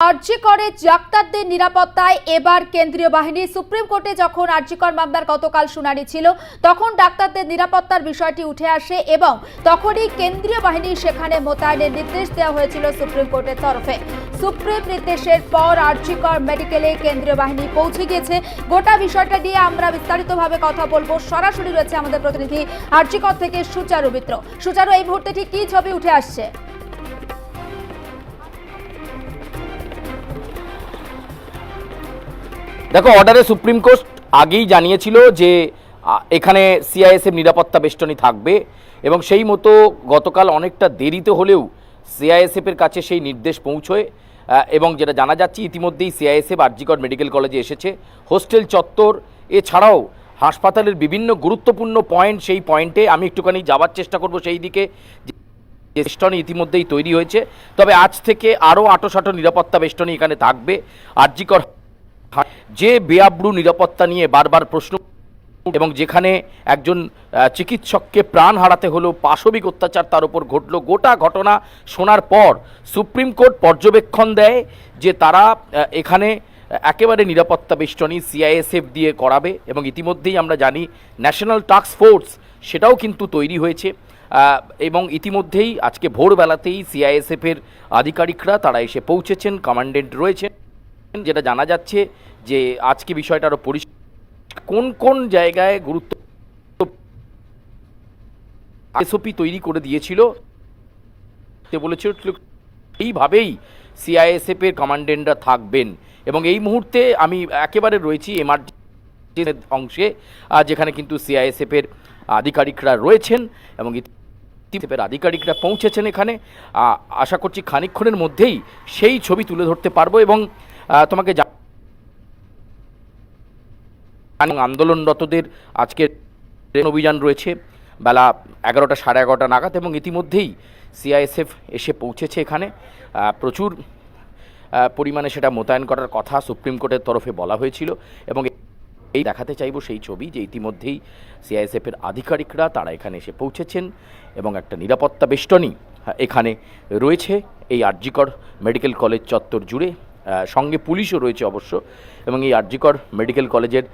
আরজিকরে ডাক্তারদের নিরাপত্তায় এবার কেন্দ্রীয় বাহিনী সুপ্রিম কোর্টে যখন আরজিকর মামলার গতকাল শুনানি ছিল তখন ডাক্তারদের নিরাপত্তার বিষয়টি উঠে আসে এবং তখনই কেন্দ্রীয় বাহিনী সেখানে মোতায়েনের নির্দেশ দেওয়া হয়েছিল সুপ্রিম কোর্টের তরফে। সুপ্রিম নির্দেশের পর আরজিকর মেডিকেলে কেন্দ্রীয় বাহিনী পৌঁছে গিয়েছে। গোটা বিষয়টা নিয়ে আমরা বিস্তারিতভাবে কথা বলবো। সরাসরি রয়েছে আমাদের প্রতিনিধি আরজিকর থেকে সুচারু মিত্র। সুচারু, এই মুহূর্তে ঠিক কি ছবি উঠে আসছে? দেখো, অর্ডারে সুপ্রিম কোর্ট আগেই জানিয়েছিল যে এখানে সিআইএসএফ নিরাপত্তা বেষ্টনী থাকবে এবং সেই মতো গতকাল অনেকটা দেরিতে হলেও সিআইএসএফের কাছে সেই নির্দেশ পৌঁছয় এবং যেটা জানা যাচ্ছে ইতিমধ্যেই সিআইএসএফ আরজিকর মেডিকেল কলেজে এসেছে। হোস্টেল চত্বর এছাড়াও হাসপাতালের বিভিন্ন গুরুত্বপূর্ণ পয়েন্ট, সেই পয়েন্টে আমি একটুখানি যাওয়ার চেষ্টা করব সেই দিকে। বেষ্টনী ইতিমধ্যেই তৈরি হয়েছে, তবে আজ থেকে আরও আঁটোসাঁটো নিরাপত্তা বেষ্টনী এখানে থাকবে। আরজিকর যে বেআব্রু নিরাপত্তা নিয়ে বারবার প্রশ্ন এবং যেখানে একজন চিকিৎসককে প্রাণ হারাতে হলো, পাশবিক অত্যাচার তার উপর ঘটল, গোটা ঘটনা শোনার পর সুপ্রিম কোর্ট পর্যবেক্ষণ দেয় যে তারা এখানে একেবারে নিরাপত্তা বেষ্টনী সিআইএসএফ দিয়ে করাবে এবং ইতিমধ্যেই আমরা জানি ন্যাশনাল টাস্ক ফোর্স সেটাও কিন্তু তৈরি হয়েছে এবং ইতিমধ্যেই আজকে ভোরবেলাতেই সিআইএসএফের আধিকারিকরা তারা এসে পৌঁছেছেন, কমান্ডেন্ট রয়েছেন। যেটা জানা যাচ্ছে যে আজকে বিষয়টা আরো পরিষ্কার, কোন কোন জায়গায় গুরুত্ব এসওপি তৈরি করে দিয়েছিল বলেছিল এইভাবেই সিআইএসএফ এর কমান্ডেন্টরা থাকবেন এবং এই মুহূর্তে আমি একেবারে রয়েছি এমআরটি অংশে যেখানে কিন্তু সিআইএসএফ এর আধিকারিকরা রয়েছেন এবং আধিকারিকরা পৌঁছেছেন এখানে। আশা করছি খানিকক্ষণের মধ্যেই সেই ছবি তুলে ধরতে পারবো এবং তোমাকে আন্দোলনরতদের আজকে অভিযান রয়েছে বেলা 11টা সাড়ে 11টা নাগাদ এবং ইতিমধ্যেই সিআইএসএফ এসে পৌঁছেছে এখানে। প্রচুর পরিমাণে সেটা মোতায়েন করার কথা সুপ্রিম কোর্টের তরফে বলা হয়েছিল এবং এই দেখাতে চাইব সেই ছবি যে ইতিমধ্যেই সিআইএসএফের আধিকারিকরা তারা এখানে এসে পৌঁছেছেন এবং একটা নিরাপত্তা বেষ্টনী এখানে রয়েছে এই আরজিকর মেডিকেল কলেজ চত্বর জুড়ে। সঙ্গে পুলিশও রয়েছে অবশ্য এবং এই আরজিকর মেডিকেল কলেজের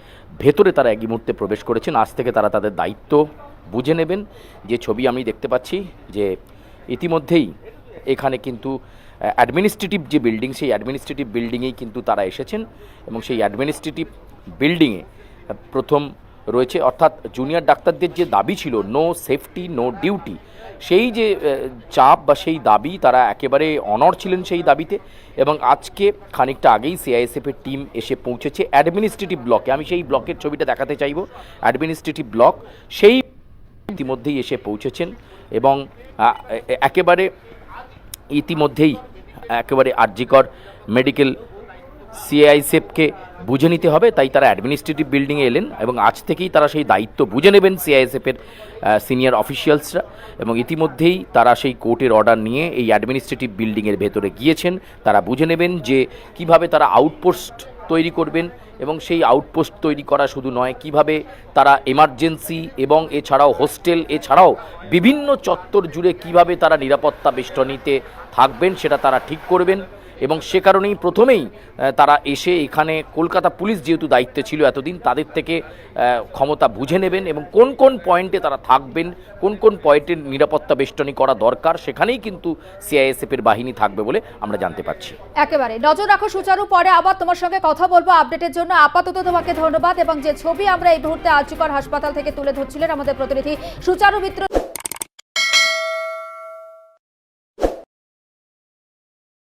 ভেতরে তারা একই মুহূর্তে প্রবেশ করেছেন। আজ থেকে তারা তাদের দায়িত্ব বুঝে নেবেন। যে ছবি আমি দেখতে পাচ্ছি যে ইতিমধ্যেই এখানে কিন্তু অ্যাডমিনিস্ট্রেটিভ যে বিল্ডিং, সেই অ্যাডমিনিস্ট্রেটিভ বিল্ডিংয়েই কিন্তু তারা এসেছেন এবং সেই অ্যাডমিনিস্ট্রেটিভ বিল্ডিংয়ে প্রথম রয়েছে, অর্থাৎ জুনিয়র ডাক্তারদের যে দাবি ছিল নো সেফটি নো ডিউটি, সেই যে চাপ বা সেই দাবি তারা একেবারে অনড় ছিলেন সেই দাবিতে এবং আজকে খানিকটা আগেই সিআইএসএফের টিম এসে পৌঁছেছে অ্যাডমিনিস্ট্রেটিভ ব্লকে। আমি সেই ব্লকের ছবিটা দেখাতে চাইব। অ্যাডমিনিস্ট্রেটিভ ব্লক সেই ইতিমধ্যেই এসে পৌঁছেছেন এবং একেবারে ইতিমধ্যেই একেবারে আরজিকর মেডিকেল সিআইএসএফকে বুঝে নিতে হবে, তাই তারা অ্যাডমিনিস্ট্রেটিভ বিল্ডিংয়ে এলেন এবং আজ থেকেই তারা সেই দায়িত্ব বুঝে নেবেন সিআইএসএফের সিনিয়র অফিসিয়ালসরা এবং ইতিমধ্যেই তারা সেই কোর্টের অর্ডার নিয়ে এই অ্যাডমিনিস্ট্রেটিভ বিল্ডিংয়ের ভেতরে গিয়েছেন। তারা বুঝে নেবেন যে কিভাবে তারা আউটপোস্ট তৈরি করবেন এবং সেই আউটপোস্ট তৈরি করা শুধু নয়, কিভাবে তারা এমার্জেন্সি এবং এছাড়াও হোস্টেল এছাড়াও বিভিন্ন চত্বর জুড়ে কিভাবে তারা নিরাপত্তা বেষ্টনীতে থাকবেন সেটা তারা ঠিক করবেন এবং সে কারণেই প্রথমেই তারা এসে এখানে কলকাতা পুলিশ যেহেতু দায়িত্বে ছিল এতদিন, তাদের থেকে ক্ষমতা বুঝে নেবেন এবং কোন কোন পয়েন্টে তারা থাকবেন, কোন কোন পয়েন্টের নিরাপত্তা বেষ্টনী করা দরকার সেখানেই কিন্তু সিআইএসএফের বাহিনী থাকবে বলে আমরা জানতে পারছি। একেবারে নজর রাখো সুচারু, পরে আবার তোমার সঙ্গে কথা বলবো আপডেটের জন্য। আপাতত তোমাকে ধন্যবাদ এবং যে ছবি আমরা এই মুহূর্তে আরজিকর হাসপাতাল থেকে তুলে ধরছিলেন আমাদের প্রতিনিধি সুচারু মিত্র।